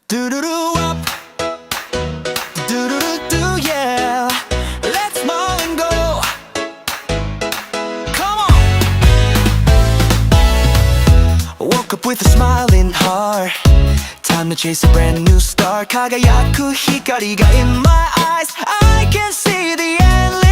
Do do do up, do do do do yeah. Let's smile and go. Come on. Woke up with a smiling heart. Time to chase a brand new star. 輝く光が in my eyes. I can see the endless